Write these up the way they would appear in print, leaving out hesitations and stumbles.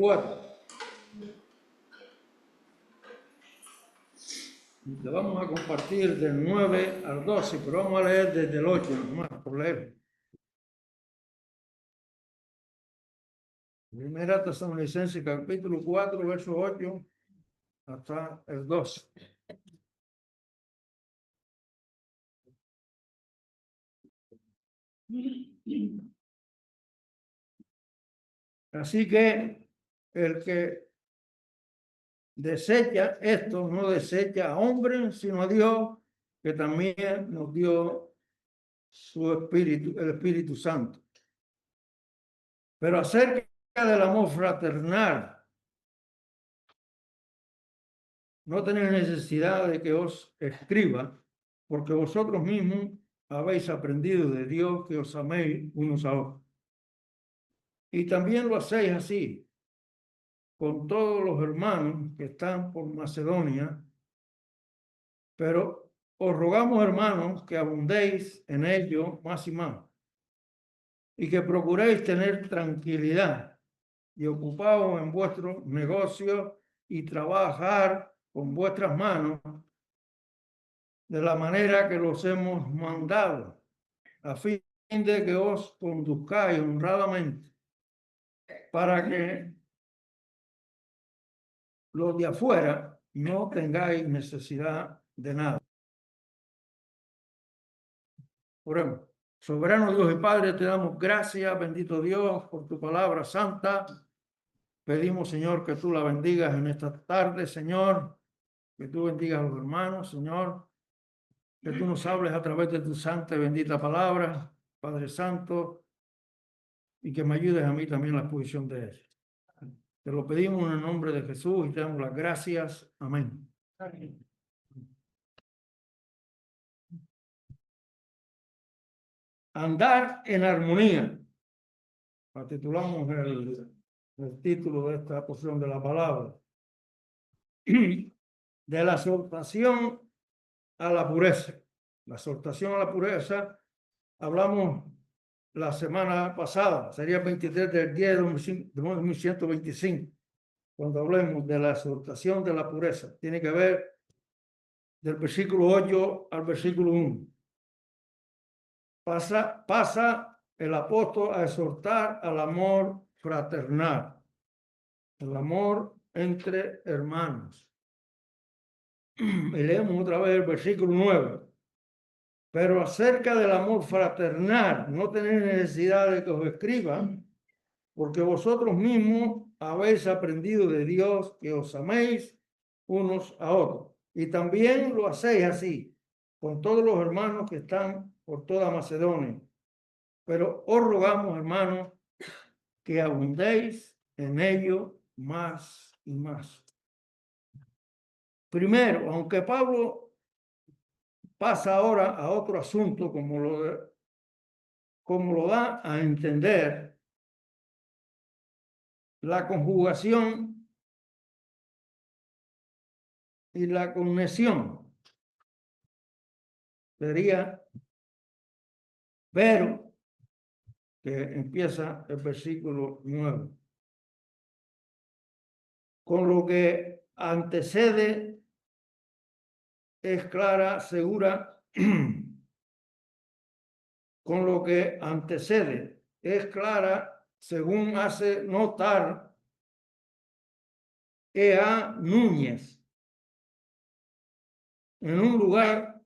4. Le vamos a compartir del 9 al 12, pero vamos a leer desde el 8 nomás, por leer. Primera Tesalonicenses capítulo 4, verso 8 hasta el 12. Así que el que desecha esto no desecha a hombres, sino a Dios, que también nos dio su Espíritu, el Espíritu Santo. Pero acerca del amor fraternal, no tenéis necesidad de que os escriba, porque vosotros mismos habéis aprendido de Dios que os améis unos a otros. Y también lo hacéis así con todos los hermanos que están por Macedonia, pero os rogamos, hermanos, que abundéis en ello más y más, y que procuréis tener tranquilidad y ocupados en vuestros negocios y trabajar con vuestras manos de la manera que los hemos mandado, a fin de que os conduzcáis honradamente, para que los de afuera no tengáis necesidad de nada. Oremos. Soberano Dios y Padre, te damos gracias, bendito Dios, por tu palabra santa. Pedimos, Señor, que tú la bendigas en esta tarde, Señor, que tú bendigas a los hermanos, Señor, que tú nos hables a través de tu santa y bendita palabra, Padre Santo, y que me ayudes a mí también en la exposición de él. Te lo pedimos en el nombre de Jesús y te damos las gracias. Amén. Amén. Andar en armonía. Titulamos el título de esta porción de la palabra. De la exhortación a la pureza. La exhortación a la pureza, hablamos la semana pasada, sería 23 del 10 de 1125, cuando hablemos de la exhortación de la pureza. Tiene que ver del versículo 8 al versículo 1. Pasa el apóstol a exhortar al amor fraternal, el amor entre hermanos. Y leemos otra vez el versículo 9. Pero acerca del amor fraternal, no tenéis necesidad de que os escriban, porque vosotros mismos habéis aprendido de Dios que os améis unos a otros. Y también lo hacéis así, con todos los hermanos que están por toda Macedonia. Pero os rogamos, hermanos, que abundéis en ello más y más. Primero, aunque Pablo pasa ahora a otro asunto, como lo da a entender, la conjugación y la conexión sería, pero, que empieza el versículo 9. Con lo que antecede es clara, segura, con lo que antecede es clara, según hace notar E.A. Núñez, en un lugar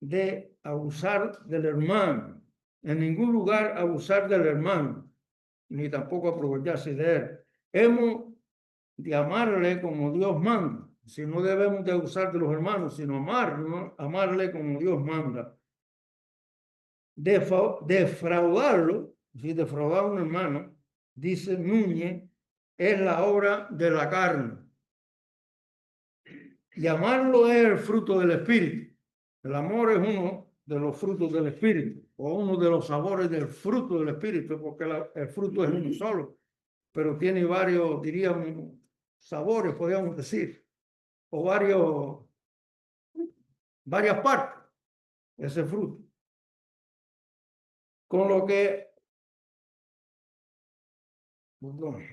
de abusar del hermano, en ningún lugar abusar del hermano, ni tampoco aprovecharse de él. Hemos de amarle como Dios manda. Si no debemos de abusar de los hermanos, sino amarle como Dios manda. Defraudarlo, si defraudar a un hermano, dice Núñez, es la obra de la carne. Y amarlo es el fruto del Espíritu. El amor es uno de los frutos del Espíritu, o uno de los sabores del fruto del Espíritu, porque el fruto es uno solo, pero tiene varios, diríamos, sabores, podríamos decir, o varias partes, ese fruto. Con lo que Perdón.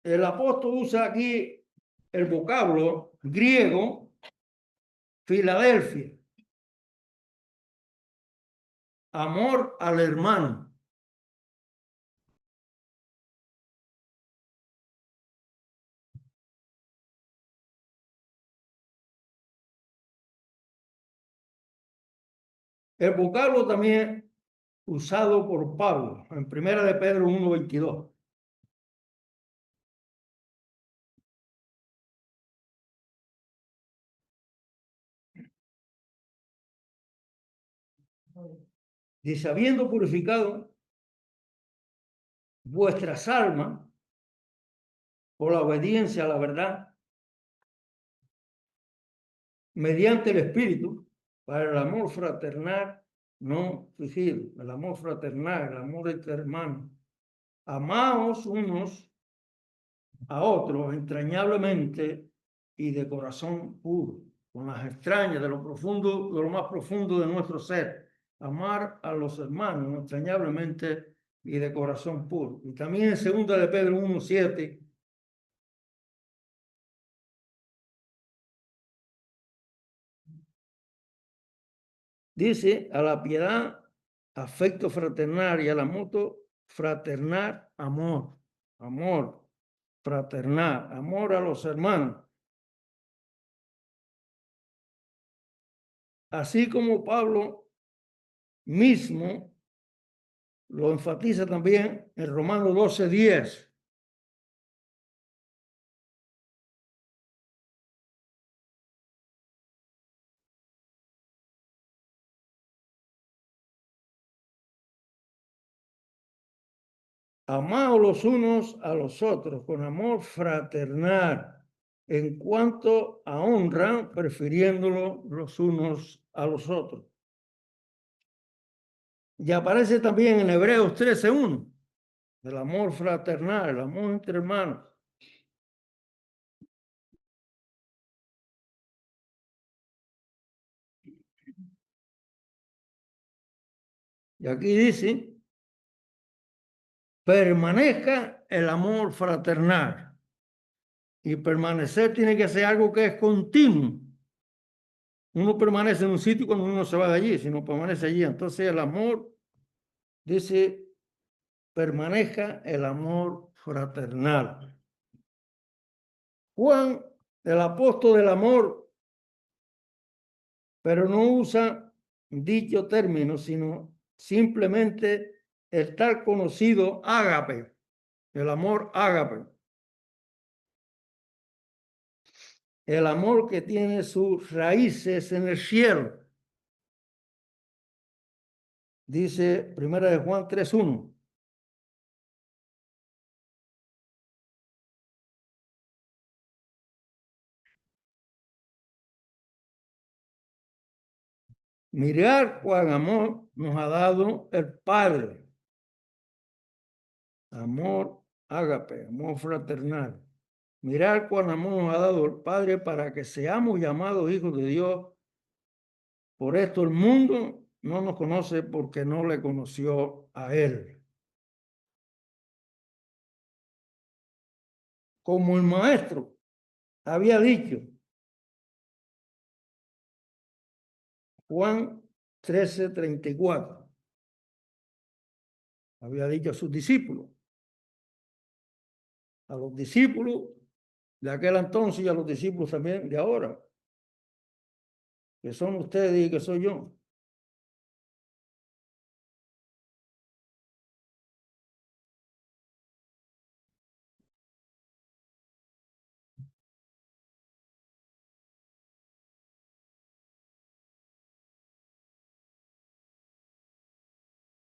El apóstol usa aquí el vocablo griego Filadelfia, amor al hermano. El vocablo también usado por Pablo en 1 de Pedro 1:22. Dice, habiendo purificado vuestras almas por la obediencia a la verdad, mediante el Espíritu, para el amor fraternal no fingido, el amor fraternal, el amor entre hermanos. Amaos unos a otros entrañablemente y de corazón puro, con las extrañas de lo profundo, de lo más profundo de nuestro ser. Amar a los hermanos entrañablemente y de corazón puro. Y también en 2 de Pedro 1:7 dice, a la piedad, afecto fraternal, y a la moto fraternal, amor. Amor fraternal, amor a los hermanos. Así como Pablo mismo lo enfatiza también en Romanos 12:10. Amaos los unos a los otros con amor fraternal, en cuanto a honra, prefiriéndolo los unos a los otros. Y aparece también en Hebreos 13:1, el amor fraternal, el amor entre hermanos. Y aquí dice, permanezca el amor fraternal. Y permanecer tiene que ser algo que es continuo. Uno permanece en un sitio cuando uno se va de allí, si no permanece allí. Entonces el amor, dice, permanezca el amor fraternal. Juan, el apóstol del amor, pero no usa dicho término, sino simplemente el tal conocido ágape, el amor ágape. El amor que tiene sus raíces en el cielo. Dice 1 de Juan 3:1. Mirar cuán amor nos ha dado el Padre. Amor ágape, amor fraternal. Mirar cuán amor nos ha dado el Padre para que seamos llamados hijos de Dios. Por esto el mundo no nos conoce porque no le conoció a Él. Como el maestro había dicho, Juan 13:34, había dicho a sus discípulos, a los discípulos de aquel entonces y a los discípulos también de ahora, que son ustedes y que soy yo.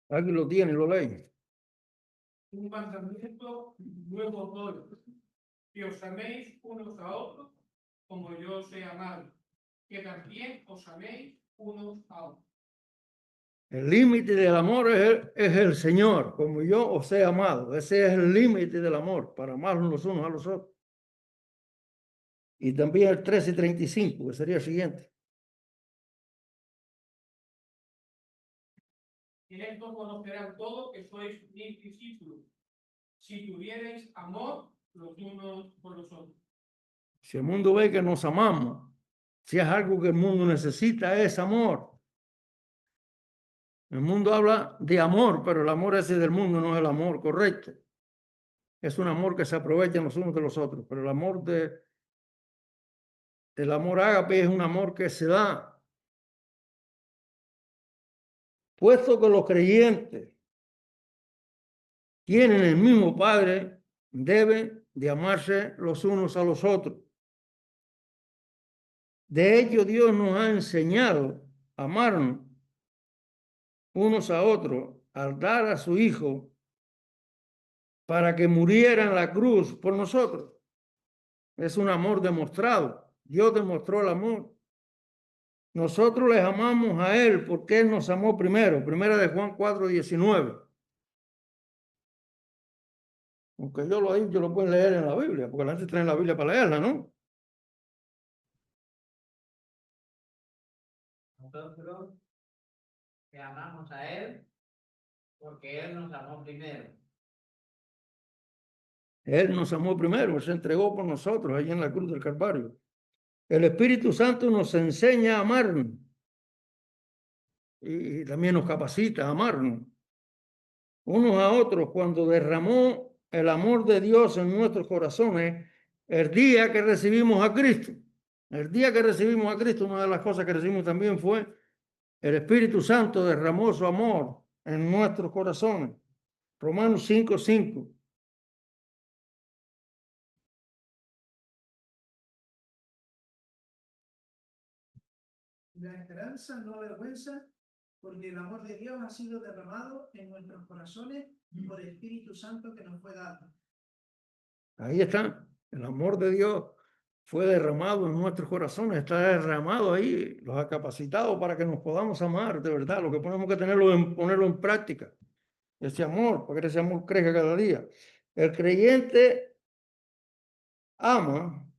Aquí lo tiene, lo leen. Un mandamiento nuevo doy, que os améis unos a otros como yo os he amado, que también os améis unos a otros. El límite del amor es el Señor, como yo os he amado. Ese es el límite del amor, para amarnos los unos a los otros. Y también el 13:35, que sería el siguiente. En esto conocerán todos que sois mis discípulos, si tuvierais amor los unos por los otros. Si el mundo ve que nos amamos, si es algo que el mundo necesita, es amor. El mundo habla de amor, pero el amor ese del mundo no es el amor correcto. Es un amor que se aprovecha los unos de los otros, pero el amor ágape es un amor que se da. Puesto que los creyentes tienen el mismo Padre, deben de amarse los unos a los otros. De hecho, Dios nos ha enseñado a amarnos unos a otros al dar a su Hijo para que muriera en la cruz por nosotros. Es un amor demostrado. Dios demostró el amor. Nosotros les amamos a Él porque Él nos amó primero. Primera de Juan 4:19. Aunque yo lo he dicho, lo pueden leer en la Biblia, porque la gente trae la Biblia para leerla, ¿no? Nosotros le amamos a Él porque Él nos amó primero. Él nos amó primero, Él se entregó por nosotros allí en la cruz del Calvario. El Espíritu Santo nos enseña a amarnos y también nos capacita a amarnos unos a otros cuando derramó el amor de Dios en nuestros corazones el día que recibimos a Cristo. El día que recibimos a Cristo, una de las cosas que recibimos también fue el Espíritu Santo derramó su amor en nuestros corazones. Romanos 5:5. La esperanza no avergüenza, porque el amor de Dios ha sido derramado en nuestros corazones por el Espíritu Santo que nos fue dado. Ahí está. El amor de Dios fue derramado en nuestros corazones, está derramado ahí, los ha capacitado para que nos podamos amar, de verdad. Lo que tenemos que ponerlo en práctica. Ese amor, para que ese amor crezca cada día. El creyente ama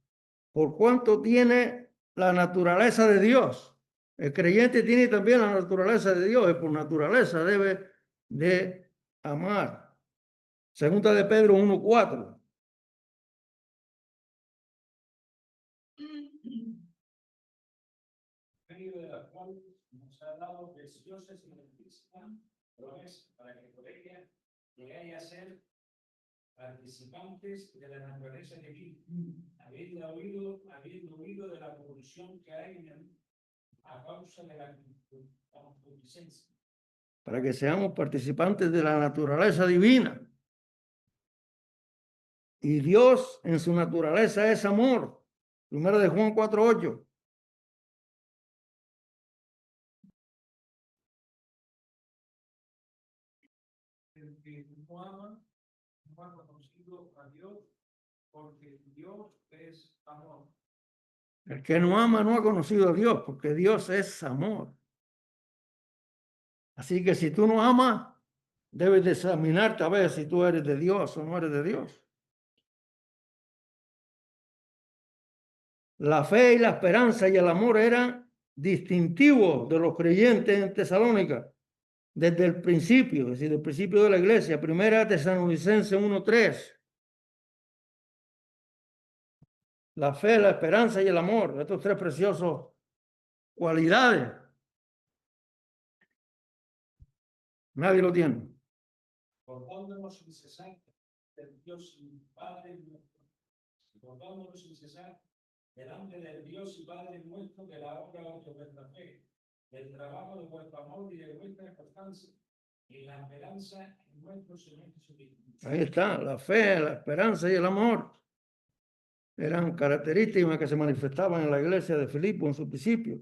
por cuanto tiene la naturaleza de Dios. El creyente tiene también la naturaleza de Dios y por naturaleza debe de amar. Segunda de Pedro 1:4. Medio de la cual nos ha dado preciosas y grandísimas promesas para que por ella llegáis a ser participantes de la naturaleza divina, habiendo oído de la corrupción que hay en él a causa de la concupiscencia. Para que seamos participantes de la naturaleza divina. Y Dios en su naturaleza es amor. Primero de Juan 4:8. El que no ama no ha conocido a Dios, porque Dios es amor. El que no ama no ha conocido a Dios, porque Dios es amor. Así que si tú no amas, debes de examinarte a ver si tú eres de Dios o no eres de Dios. La fe y la esperanza y el amor eran distintivos de los creyentes en Tesalónica desde el principio, es decir, del principio de la iglesia. Primera Tesalonicenses 1:3. La fe, la esperanza y el amor, estos tres preciosos cualidades. Nadie lo tiene. Portándonos sin cesar del Dios y Padre nuestro, portándonos sin cesar delante del Dios y Padre nuestro de la obra de vuestra fe, del trabajo de vuestro amor y de vuestra constancia, y la esperanza en nuestro Señor Jesucristo. Ahí está, la fe, la esperanza y el amor. Eran características que se manifestaban en la iglesia de Filipo en su principio.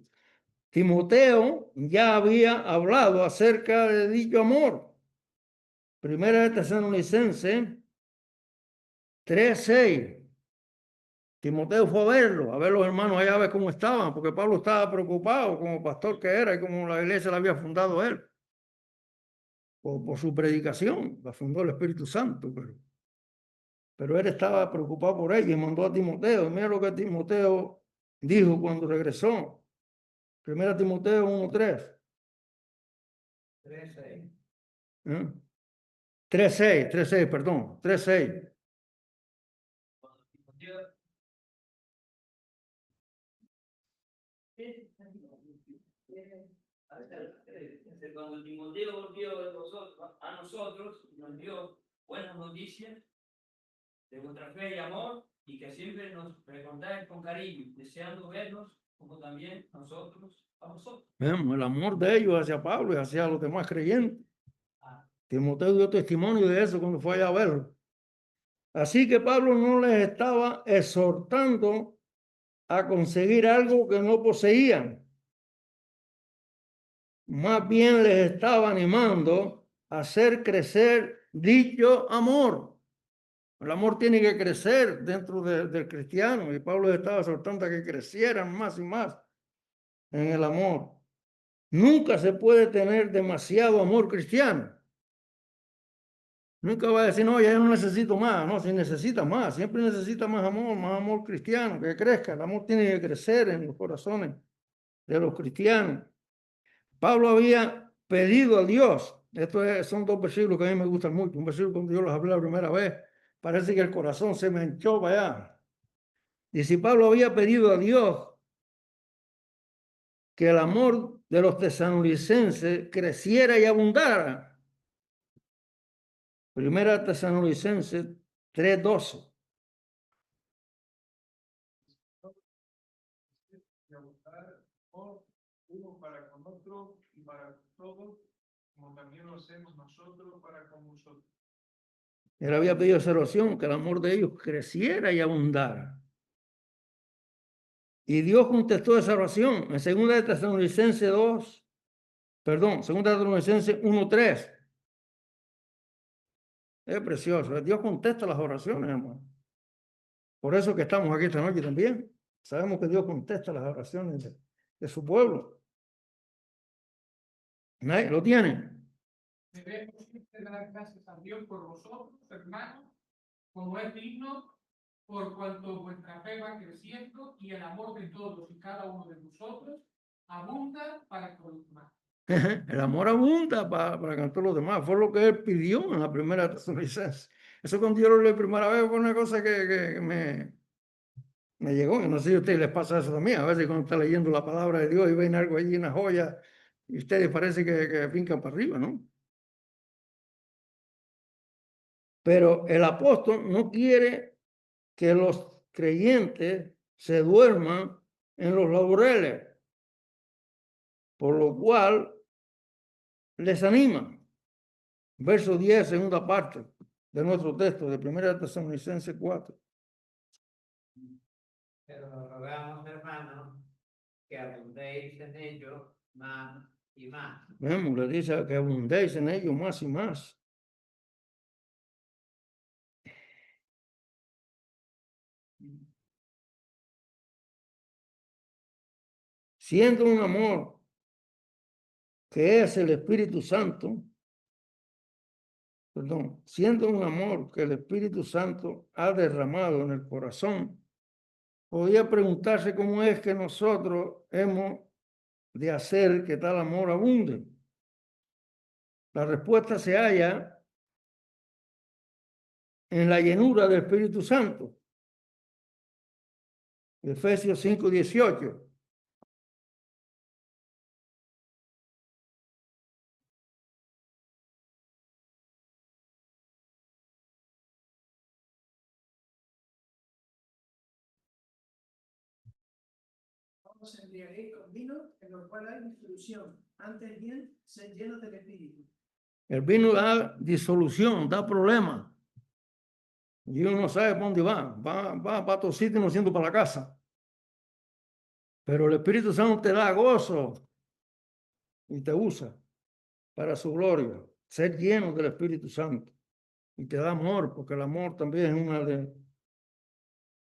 Timoteo ya había hablado acerca de dicho amor. Primera de Tesalonicenses 3:6. Timoteo fue a ver los hermanos allá, a ver cómo estaban, porque Pablo estaba preocupado como pastor que era y como la iglesia la había fundado él. Por su predicación, la fundó el Espíritu Santo, pero él estaba preocupado por ella y mandó a Timoteo. Mira lo que Timoteo dijo cuando regresó. Primera Timoteo 1:3. 3:6. ¿Eh? 3:6, perdón, 3:6. Cuando Timoteo volvió a nosotros, nos dio buenas noticias de vuestra fe y amor, y que siempre nos recordáis con cariño, deseando vernos como también nosotros a vosotros. Vemos el amor de ellos hacia Pablo y hacia los demás creyentes. Timoteo dio testimonio de eso cuando fue allá a verlo. Así que Pablo no les estaba exhortando a conseguir algo que no poseían. Más bien les estaba animando a hacer crecer dicho amor. El amor tiene que crecer dentro del cristiano, y Pablo les estaba exhortando a que crecieran más y más en el amor. Nunca se puede tener demasiado amor cristiano. Nunca va a decir, no, ya no necesito más. No, si necesita más, siempre necesita más amor cristiano, que crezca. El amor tiene que crecer en los corazones de los cristianos. Pablo había pedido a Dios, son dos versículos que a mí me gustan mucho. Un versículo cuando yo los hablé la primera vez, parece que el corazón se me hinchó para allá. Y si Pablo había pedido a Dios que el amor de los tesalonicenses creciera y abundara. Primera Tesalonicenses 3:12. Uno para con otro y para todos, como también lo hacemos nosotros para con vosotros. Él había pedido esa oración, que el amor de ellos creciera y abundara. Y Dios contestó esa oración en 2 Tesalonicenses 1:3. Es precioso. Dios contesta las oraciones, hermano. Por eso que estamos aquí esta noche también. Sabemos que Dios contesta las oraciones de su pueblo. ¿Nadie lo tiene? Debemos siempre dar gracias a Dios por vosotros, hermanos, como es digno, por cuanto vuestra fe va creciendo y el amor de todos y cada uno de vosotros abunda para con los demás. El amor abunda para cantar los demás. Fue lo que él pidió en la primera Tesalonicenses. Eso cuando yo lo leí primera vez fue una cosa que me llegó. No sé si a ustedes les pasa eso también. A veces cuando está leyendo la palabra de Dios y ven algo allí, una joya, y ustedes parece que brincan para arriba, ¿no? Pero el apóstol no quiere que los creyentes se duerman en los laureles, por lo cual les anima. Verso 10, segunda parte de nuestro texto de 1 Tesalonicenses 4. Pero rogamos, hermanos, que abundéis en ello más y más. Vemos, le dice que abundéis en ello más y más. Siendo un amor que es el Espíritu Santo, siendo un amor que el Espíritu Santo ha derramado en el corazón, podía preguntarse cómo es que nosotros hemos de hacer que tal amor abunde. La respuesta se halla en la llenura del Espíritu Santo. Efesios 5:18. Os embriaguéis con vino, en lo cual hay disolución. Antes bien, sed llenos del Espíritu. El vino da disolución, da problemas. Y uno no sabe para dónde va para otro sitio y no siendo para la casa. Pero el Espíritu Santo te da gozo y te usa para su gloria. Ser lleno del Espíritu Santo. Y te da amor, porque el amor también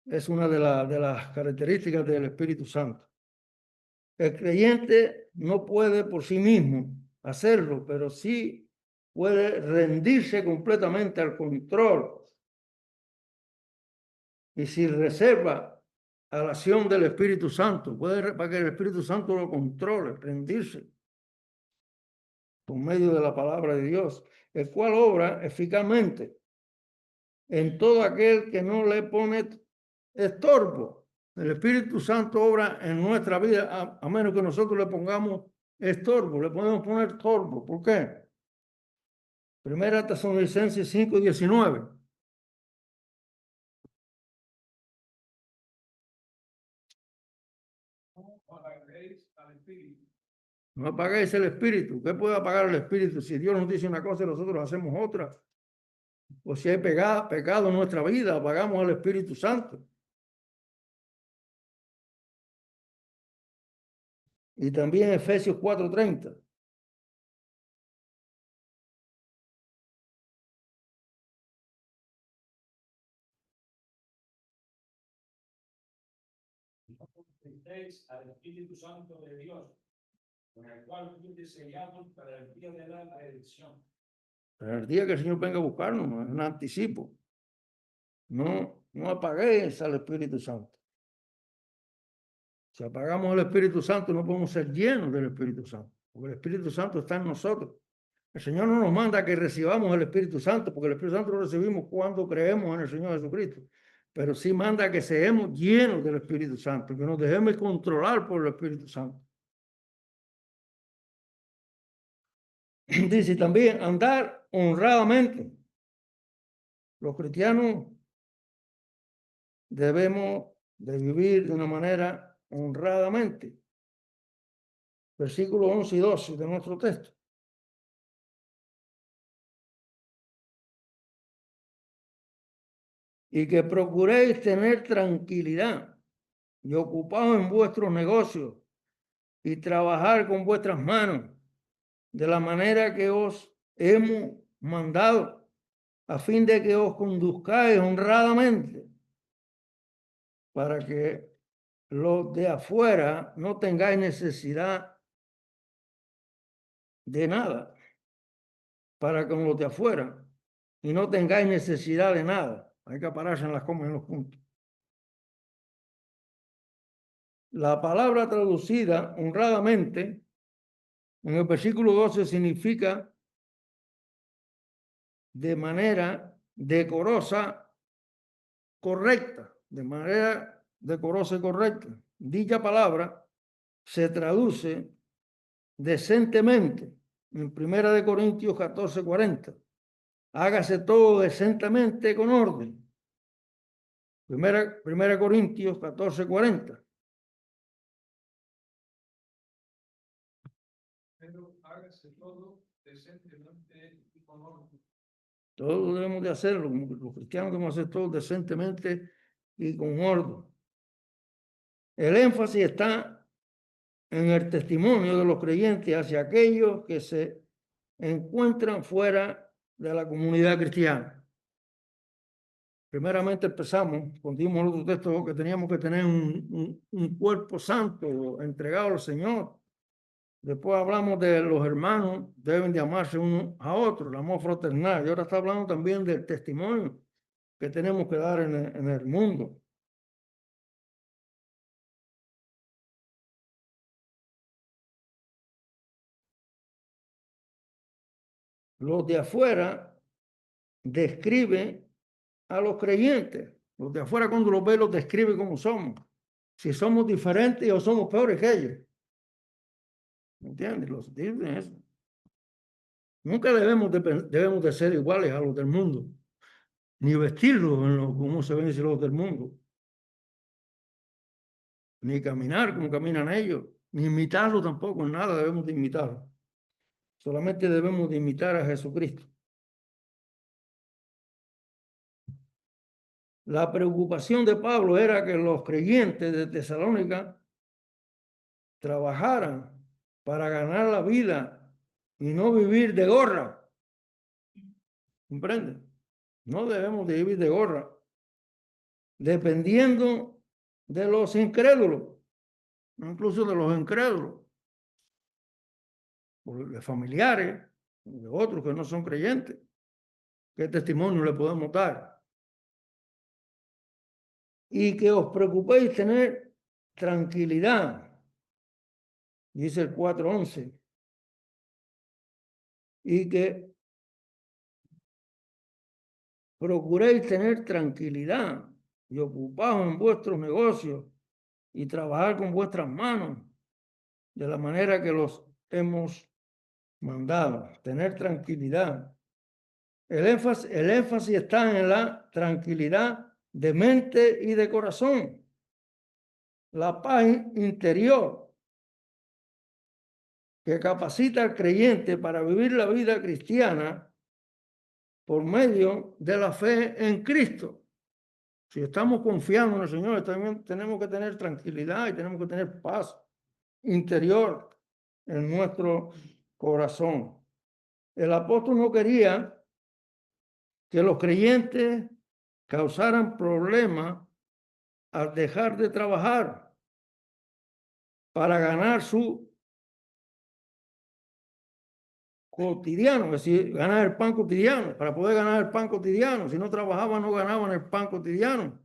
es una de las características del Espíritu Santo. El creyente no puede por sí mismo hacerlo, pero sí puede rendirse completamente al control y sin reserva a la acción del Espíritu Santo, para que el Espíritu Santo lo controle, rendirse. por medio de la palabra de Dios, el cual obra eficazmente en todo aquel que no le pone estorbo. El Espíritu Santo obra en nuestra vida a menos que nosotros le pongamos estorbo, le podemos poner estorbo. ¿Por qué? Primera Tesalonicenses 5:19. No apaguéis al Espíritu. No apaguéis el Espíritu. ¿Qué puede apagar el Espíritu? Si Dios nos dice una cosa y nosotros hacemos otra. O si hay pecado en nuestra vida, apagamos al Espíritu Santo. Y también Efesios 4:30. No contristéis al Espíritu Santo de Dios, con el cual fuisteis sellados para el día de la redención. Pero el día que el Señor venga a buscarnos, es un anticipo. No apaguéis al Espíritu Santo. Si apagamos el Espíritu Santo, no podemos ser llenos del Espíritu Santo, porque el Espíritu Santo está en nosotros. El Señor no nos manda que recibamos el Espíritu Santo, porque el Espíritu Santo lo recibimos cuando creemos en el Señor Jesucristo. Pero sí manda que seamos llenos del Espíritu Santo, que nos dejemos controlar por el Espíritu Santo. Dice también andar honradamente. Los cristianos debemos de vivir de una manera honradamente. Versículos 11 y 12 de nuestro texto. Y que procuréis tener tranquilidad y ocupados en vuestros negocios y trabajar con vuestras manos de la manera que os hemos mandado, a fin de que os conduzcáis honradamente, para que los de afuera no tengáis necesidad de nada, para con los de afuera, y no tengáis necesidad de nada. Hay que pararse en las comas y en los puntos. La palabra traducida honradamente en el versículo 12 significa de manera decorosa, correcta, de manera decorosa y correcta. Dicha palabra se traduce decentemente en 1 Corintios 14:40. Hágase todo decentemente con orden. 1 Corintios 14:40. Pero hágase todo decentemente y con orden. Todos debemos de hacerlo, los cristianos debemos hacer todo decentemente y con orden. El énfasis está en el testimonio de los creyentes hacia aquellos que se encuentran fuera de la comunidad cristiana. Primeramente empezamos, cuando dimos el otro texto, que teníamos que tener un cuerpo santo entregado al Señor. Después hablamos de los hermanos, deben de amarse unos a otros, el amor fraternal. Y ahora está hablando también del testimonio que tenemos que dar en el mundo. Los de afuera describen a los creyentes. Los de afuera cuando los ve los describe como somos. Si somos diferentes o somos peores que ellos. ¿Me entiendes? Los dicen eso. Nunca debemos de ser iguales a los del mundo. Ni vestirlos como se ven los del mundo. Ni caminar como caminan ellos. Ni imitarlos tampoco. En nada debemos de imitarlos. Solamente debemos de imitar a Jesucristo. La preocupación de Pablo era que los creyentes de Tesalónica trabajaran para ganar la vida y no vivir de gorra. ¿Comprende? No debemos de vivir de gorra, dependiendo de los incrédulos, incluso de los incrédulos, de familiares, de otros que no son creyentes. ¿Qué testimonio le podemos dar? Y que os preocupéis tener tranquilidad, dice el 4:11, y que procuréis tener tranquilidad y ocupaos en vuestros negocios y trabajar con vuestras manos de la manera que los hemos mandado. Tener tranquilidad. El énfasis está en la tranquilidad de mente y de corazón. La paz interior que capacita al creyente para vivir la vida cristiana por medio de la fe en Cristo. Si estamos confiando en el Señor, también tenemos que tener tranquilidad y tenemos que tener paz interior en nuestro corazón. El apóstol no quería que los creyentes causaran problemas al dejar de trabajar para ganar su cotidiano, es decir, ganar el pan cotidiano. Para poder ganar el pan cotidiano, si no trabajaban, no ganaban el pan cotidiano.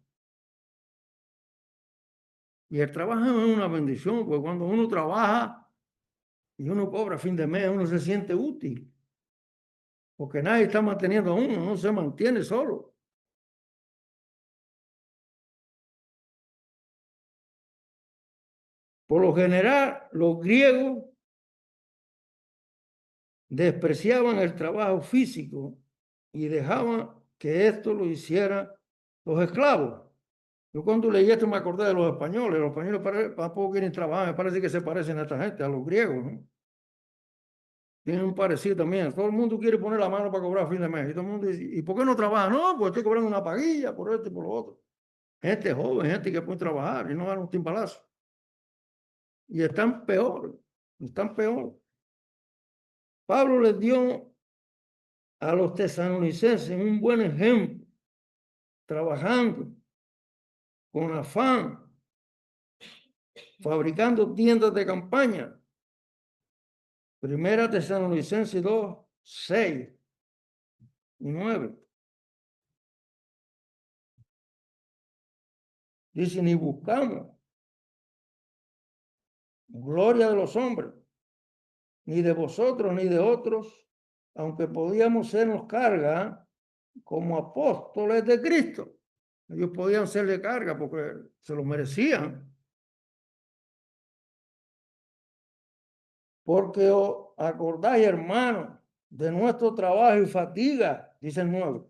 Y el trabajo es una bendición, porque cuando uno trabaja y uno cobra a fin de mes, uno se siente útil, porque nadie está manteniendo a uno, uno se mantiene solo. Por lo general, los griegos despreciaban el trabajo físico y dejaban que esto lo hicieran los esclavos. Yo cuando leí esto me acordé de los españoles. Los españoles tampoco quieren trabajar, me parece que se parecen a esta gente, a los griegos, ¿no? Tienen un parecido también. Todo el mundo quiere poner la mano para cobrar a fin de mes. Y todo el mundo dice, ¿y por qué no trabaja? No, pues estoy cobrando una paguilla por esto y por lo otro. Gente joven, gente que puede trabajar y no dan un timbalazo. Y están peor, están peor. Pablo les dio a los tesalonicenses un buen ejemplo, trabajando con afán, fabricando tiendas de campaña. Primera Tesalonicenses 2, 6 y 9. Dice, ni buscamos gloria de los hombres, ni de vosotros, ni de otros, aunque podíamos sernos carga como apóstoles de Cristo. Ellos podían serle carga porque se lo merecían. Porque os acordáis, hermanos, de nuestro trabajo y fatiga, dice el 9,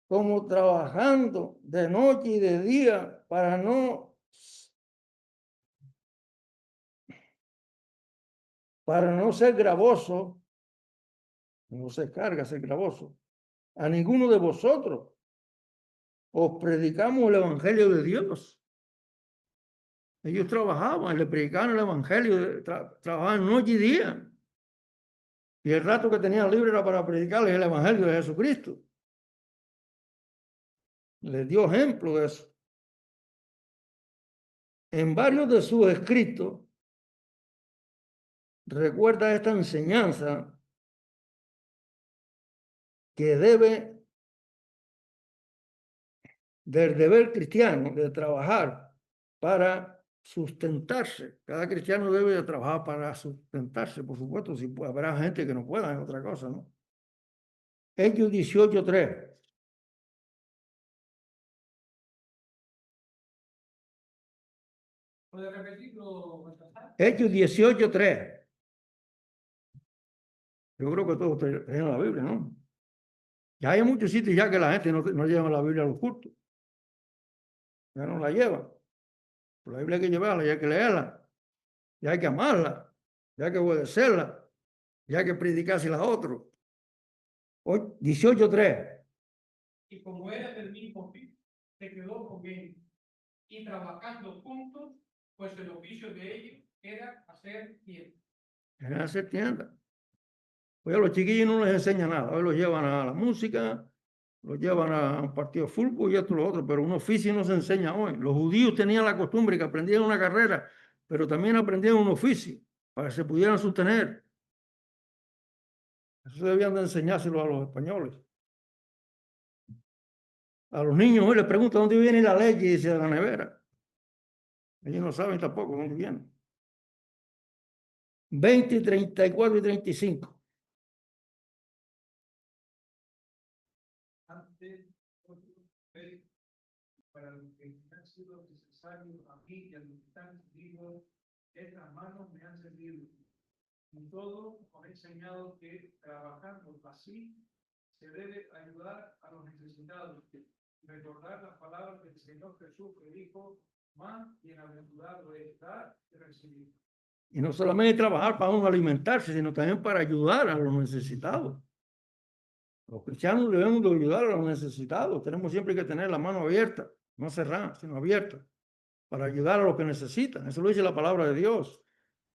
como trabajando de noche y de día para no ser gravoso, no se carga ser gravoso, a ninguno de vosotros. Os predicamos el evangelio de Dios. Ellos trabajaban, le predicaban el evangelio, trabajaban noche y día. Y el rato que tenían libre era para predicarles el evangelio de Jesucristo. Les dio ejemplo de eso. En varios de sus escritos recuerda esta enseñanza que debe del deber cristiano de trabajar para sustentarse. Cada cristiano debe de trabajar para sustentarse, por supuesto, si habrá gente que no pueda, es otra cosa, ¿no? Hechos 18:3. ¿Puede repetirlo? Hechos 18:3. Yo creo que todos tienen la Biblia, ¿no? Ya hay muchos sitios ya que la gente no lleva la Biblia a los cultos. Ya no la lleva. La Biblia hay que llevarla, ya hay que leerla, ya hay que amarla, ya hay que obedecerla, ya hay que predicársela a otros. 18:3. Y como era del mismo fin, se quedó con ellos. Y trabajando juntos, pues el oficio de ellos era hacer tiendas. Era hacer tiendas. Oye, a los chiquillos no les enseña nada. Hoy los llevan a la música, los llevan a un partido de fútbol y esto y lo otro, pero un oficio no se enseña hoy. Los judíos tenían la costumbre que aprendían una carrera, pero también aprendían un oficio para que se pudieran sostener. Eso debían de enseñárselo a los españoles. A los niños hoy les preguntan dónde viene la leche y dice de la nevera. Ellos no saben tampoco dónde viene. 20, 34 y 35. antes para lo que me ha sido necesario a mí y a los que están conmigo, estas manos me han servido. En todo os he enseñado que trabajando así se debe ayudar a los necesitados. Recordar las palabras del Señor Jesús que dijo: más bienaventurado es dar que recibir. Y no solamente trabajar para uno alimentarse, sino también para ayudar a los necesitados. Los cristianos debemos de ayudar a los necesitados. Tenemos siempre que tener la mano abierta, no cerrada, sino abierta, para ayudar a los que necesitan. Eso lo dice la palabra de Dios.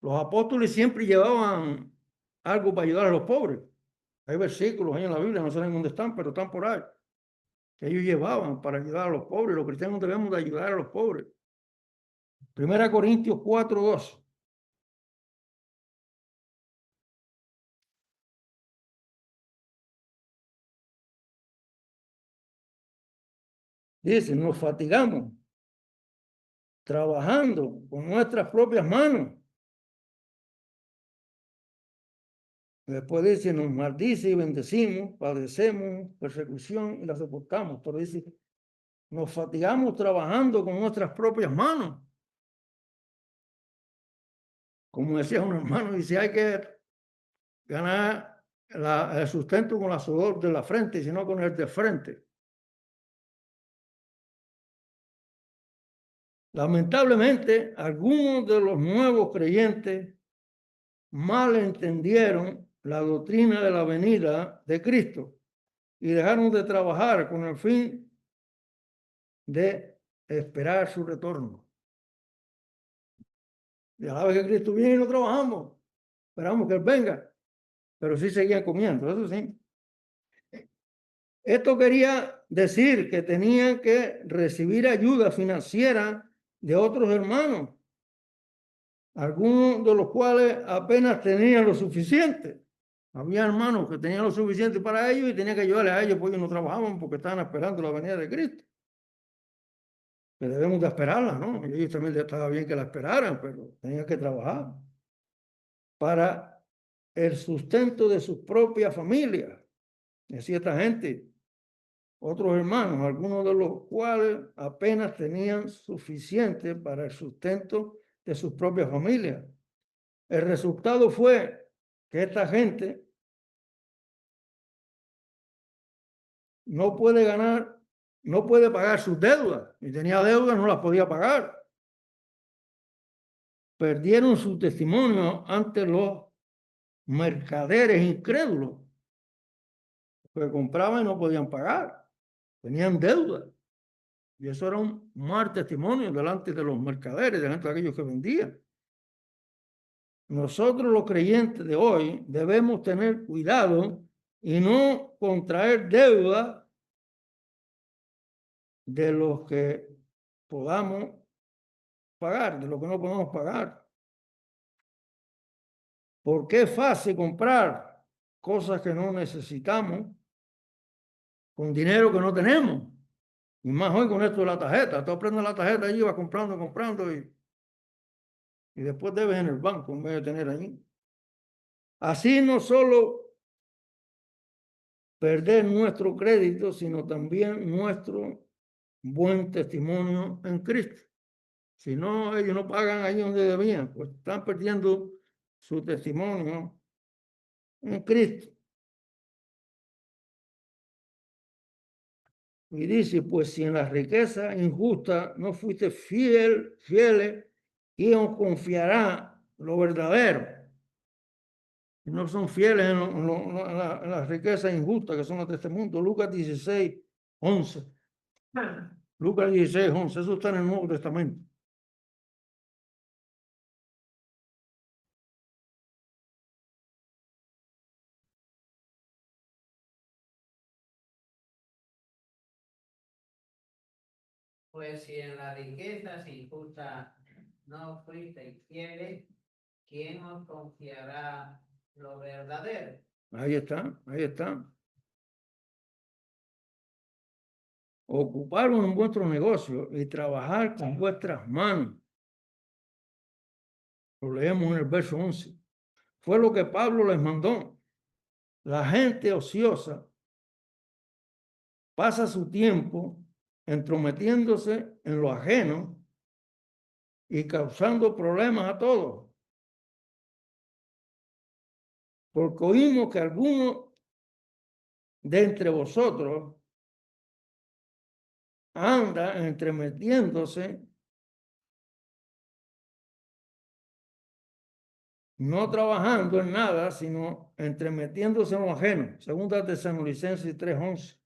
Los apóstoles siempre llevaban algo para ayudar a los pobres. Hay versículos ahí en la Biblia, no sé dónde están, pero están por ahí, que ellos llevaban para ayudar a los pobres. Los cristianos debemos de ayudar a los pobres. 1 Corintios 4:2. Dice, nos fatigamos trabajando con nuestras propias manos. Después dice, nos maldice y bendecimos, padecemos persecución y la soportamos. Pero dice, nos fatigamos trabajando con nuestras propias manos. Como decía un hermano, dice, hay que ganar el sustento con la sudor de la frente, sino con el de frente. Lamentablemente, algunos de los nuevos creyentes mal entendieron la doctrina de la venida de Cristo y dejaron de trabajar con el fin de esperar su retorno. Y a la vez que Cristo viene, no trabajamos, esperamos que Él venga, pero sí seguían comiendo, eso sí. Esto quería decir que tenían que recibir ayuda financiera de otros hermanos, algunos de los cuales apenas tenían lo suficiente. Había hermanos que tenían lo suficiente para ellos y tenían que ayudarles a ellos, porque ellos no trabajaban porque estaban esperando la venida de Cristo. Que debemos de esperarla, ¿no? Y ellos también estaba bien que la esperaran, pero tenían que trabajar para el sustento de sus propias familias. Decía esta gente, otros hermanos, algunos de los cuales apenas tenían suficiente para el sustento de sus propias familias. El resultado fue que esta gente no puede ganar, no puede pagar sus deudas. Y tenía deudas, no las podía pagar. Perdieron su testimonio ante los mercaderes incrédulos, que compraban y no podían pagar. Tenían deudas. Y eso era un mal testimonio delante de los mercaderes, delante de aquellos que vendían. Nosotros los creyentes de hoy debemos tener cuidado y no contraer deuda de los que podamos pagar, de lo que no podemos pagar. Porque es fácil comprar cosas que no necesitamos con dinero que no tenemos. Y más hoy con esto de la tarjeta. Tú prendes la tarjeta y vas comprando y después debes en el banco en vez de tener allí. Así no solo perder nuestro crédito, sino también nuestro buen testimonio en Cristo. Si no, ellos no pagan ahí donde debían, pues están perdiendo su testimonio en Cristo. Y dice, pues si en la riqueza injusta no fuiste fieles, ¿quién os confiará lo verdadero? Si no son fieles en la riqueza injusta, que son los de este mundo. Lucas 16:11. Lucas 16:11, eso está en el Nuevo Testamento. Pues si en la riqueza injusta no fuisteis fieles, ¿quién os confiará lo verdadero? Ahí está, ahí está. Ocuparos en vuestro negocio y trabajar con vuestras manos. Lo leemos en el verso 11. Fue lo que Pablo les mandó. La gente ociosa pasa su tiempo entrometiéndose en lo ajeno y causando problemas a todos. Porque oímos que alguno de entre vosotros anda entremetiéndose, no trabajando en nada, sino entremetiéndose en lo ajeno. Segunda Tesalonicenses 3:11.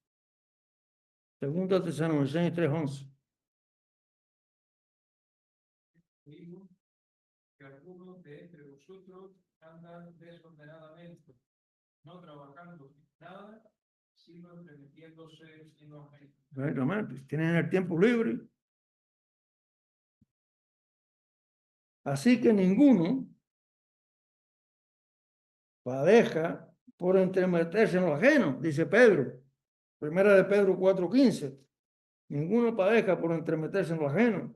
Segunda Tesalonicenses 3:11. Digo que algunos de entre vosotros andan desordenadamente, no trabajando nada, sino entremetiéndose en los ajeno. Exactamente. Tienen el tiempo libre. Así que ninguno padezca por entremeterse en lo ajeno, dice Pedro. Primera de Pedro 4:15. Ninguno padezca por entremeterse en lo ajeno.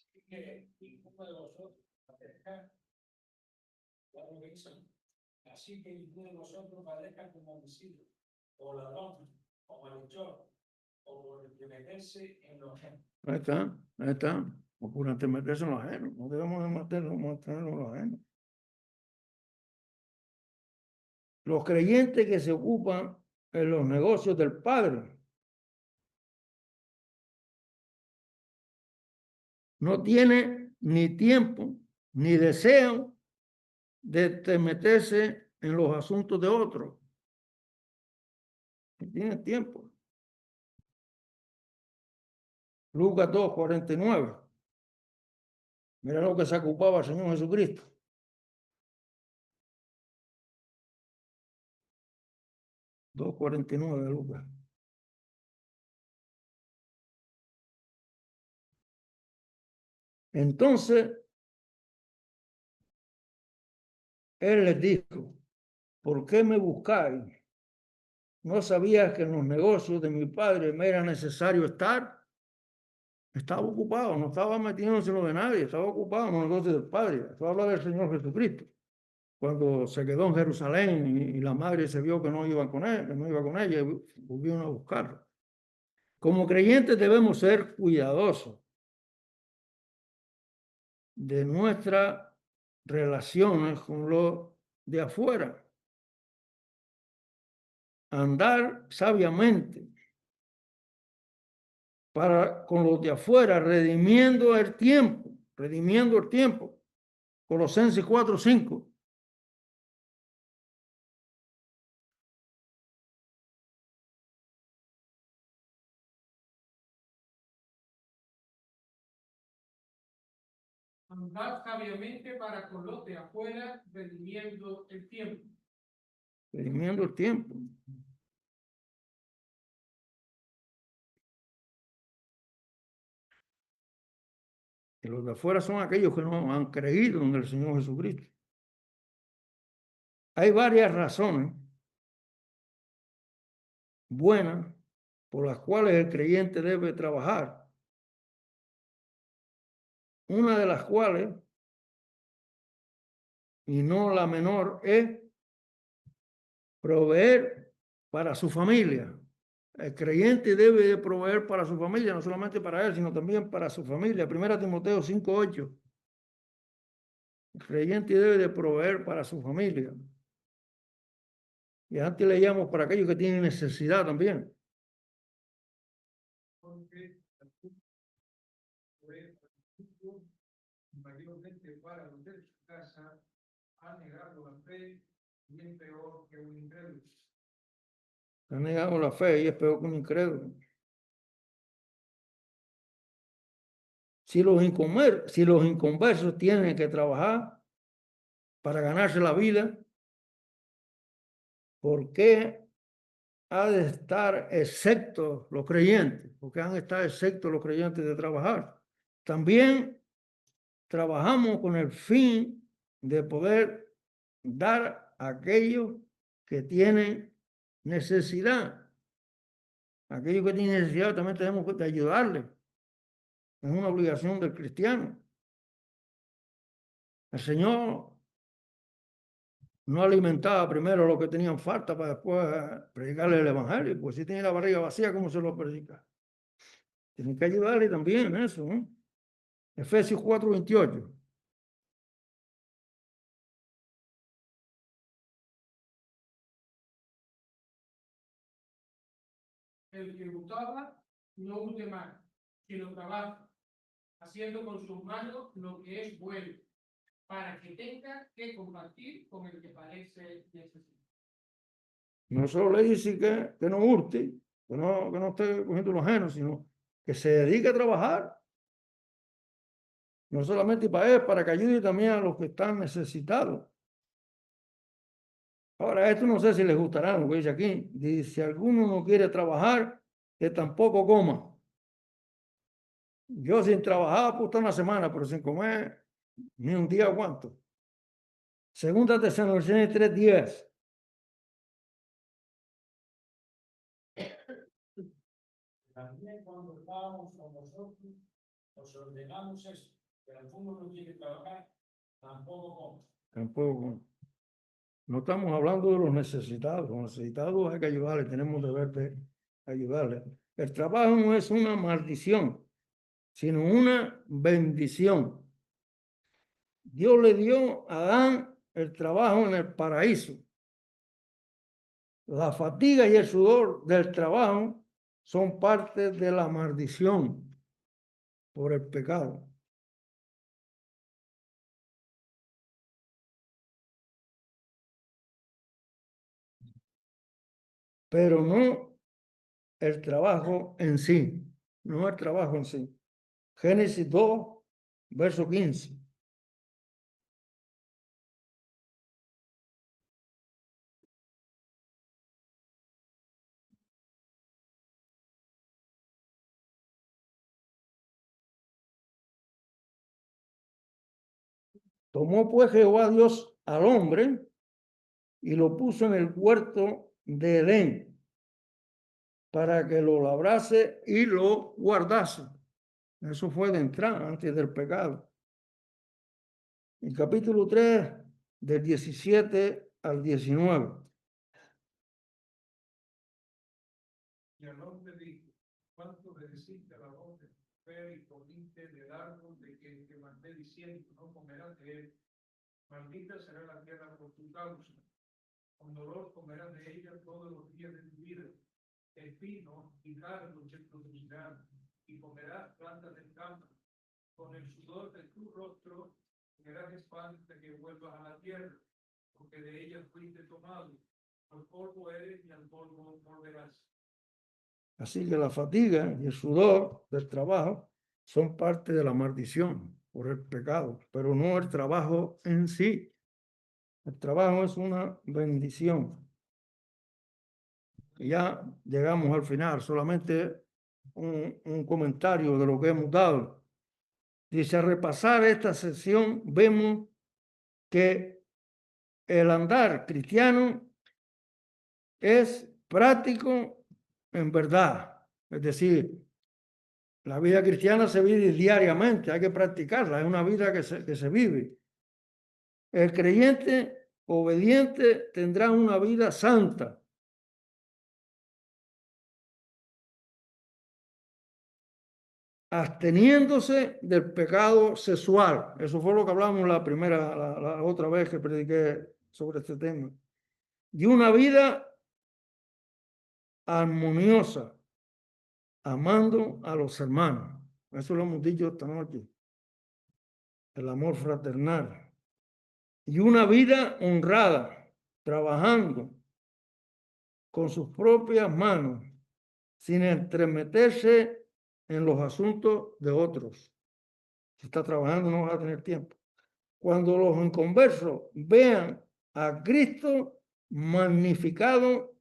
Así que ninguno de vosotros padezca, claro que dicen, así que ninguno de vosotros padezca como homicidio, o ladrón, o malhechor, o por entremeterse en lo ajeno. Ahí está, ahí está. O por entremeterse en lo ajeno. No debemos de mantenerlo en lo ajeno. Los creyentes que se ocupan en los negocios del Padre no tienen ni tiempo ni deseo de meterse en los asuntos de otros. No tienen tiempo. Lucas 2:49. Mira lo que se ocupaba el Señor Jesucristo. De Lucas. Entonces, él les dijo, ¿por qué me buscáis? ¿No sabías que en los negocios de mi padre me era necesario estar? Estaba ocupado, no estaba metiéndose en lo de nadie, estaba ocupado en los negocios del Padre. Eso habla del Señor Jesucristo. Cuando se quedó en Jerusalén y la madre se vio que no iba con él, que no iba con ella, y volvieron a buscarlo. Como creyentes debemos ser cuidadosos de nuestras relaciones con lo de afuera. Andar sabiamente con los de afuera, redimiendo el tiempo. Colosenses 4:5. Andad sabiamente para con los de afuera, redimiendo el tiempo. Redimiendo el tiempo. Y los de afuera son aquellos que no han creído en el Señor Jesucristo. Hay varias razones buenas por las cuales el creyente debe trabajar. Una de las cuales, y no la menor, es proveer para su familia. El creyente debe de proveer para su familia, no solamente para él, sino también para su familia. 1 Timoteo 5:8. El creyente debe de proveer para su familia. Y antes leíamos para aquellos que tienen necesidad también. Porque mayormente para los de su casa ha negado la fe y es peor que un incrédulo. Han negado la fe y es peor que un incrédulo. Si los inconversos tienen que trabajar para ganarse la vida, ¿por qué ha de estar excepto los creyentes? ¿Por qué han de estar exceptos los creyentes de trabajar? También trabajamos con el fin de poder dar a aquellos que tienen necesidad. Aquellos que tienen necesidad también tenemos que ayudarles. es una obligación del cristiano. El Señor no alimentaba primero a los que tenían falta para después predicarle el evangelio, pues si tiene la barriga vacía, ¿cómo se lo predica? Tienen que ayudarle también en eso, ¿no? Efesios 4:28. El que gustaba, no guste más, sino trabaja, haciendo con sus manos lo que es bueno, para que tenga que compartir con el que parece necesitar. No solo le dice que no hurte, que no esté cogiendo lo ajeno, sino que se dedique a trabajar. No solamente para él, para que ayude también a los que están necesitados. Ahora, esto no sé si les gustará lo que dice aquí. Dice, si alguno no quiere trabajar, que tampoco coma. Yo sin trabajar puedo estar una semana, pero sin comer ni un día aguanto. Segunda Tesalonicenses 3:10. También cuando estábamos con vosotros, os ordenamos esto, que alguno no quiere trabajar, tampoco come. Tampoco. No estamos hablando de los necesitados. Los necesitados hay que ayudarles, tenemos deber de ayudarles. El trabajo no es una maldición, sino una bendición. Dios le dio a Adán el trabajo en el paraíso. La fatiga y el sudor del trabajo son parte de la maldición por el pecado. Pero no el trabajo en sí, no el trabajo en sí. Génesis 2, verso 15. Tomó pues Jehová Dios al hombre y lo puso en el huerto de Edén para que lo labrase y lo guardase. Eso fue de entrada, antes del pecado. El capítulo 3, del 17 al 19. Y el hombre dijo, ¿cuánto obedeciste a la voz de tu mujer y comiste del árbol de que mandé diciendo, no comerás de él? Maldita será la tierra por tu causa. Con dolor comerás de ella todos los días de tu vida. Espino y cardos te producirán, y comerás plantas del campo. Con el sudor de tu rostro comerás pan hasta que vuelvas a la tierra, porque de ella fuiste tomado. Al polvo eres y al polvo volverás. Así que la fatiga y el sudor del trabajo son parte de la maldición por el pecado, pero no el trabajo en sí. El trabajo es una bendición. Y ya llegamos al final, solamente un comentario de lo que hemos dado. Dice, al repasar esta sección, vemos que el andar cristiano es práctico en verdad. Es decir, la vida cristiana se vive diariamente, hay que practicarla, es una vida que se vive. El creyente obediente tendrá una vida santa. Absteniéndose del pecado sexual. Eso fue lo que hablamos la otra vez que prediqué sobre este tema. Y una vida armoniosa, amando a los hermanos. Eso lo hemos dicho esta noche. El amor fraternal. Y una vida honrada, trabajando con sus propias manos, sin entremeterse en los asuntos de otros. Si está trabajando no va a tener tiempo. Cuando los inconversos vean a Cristo magnificado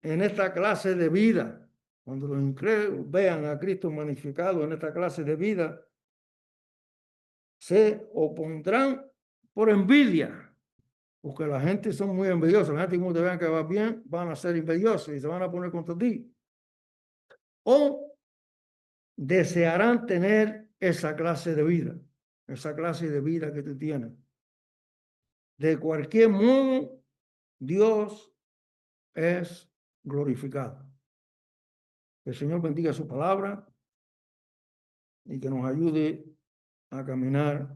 en esta clase de vida, cuando los incrédulos vean a Cristo magnificado en esta clase de vida, se opondrán por envidia, porque la gente son muy envidiosos. La gente, como te vean que va bien, van a ser envidiosos y se van a poner contra ti. O desearán tener esa clase de vida que tú tienes. De cualquier modo, Dios es glorificado. Que el Señor bendiga su palabra y que nos ayude a caminar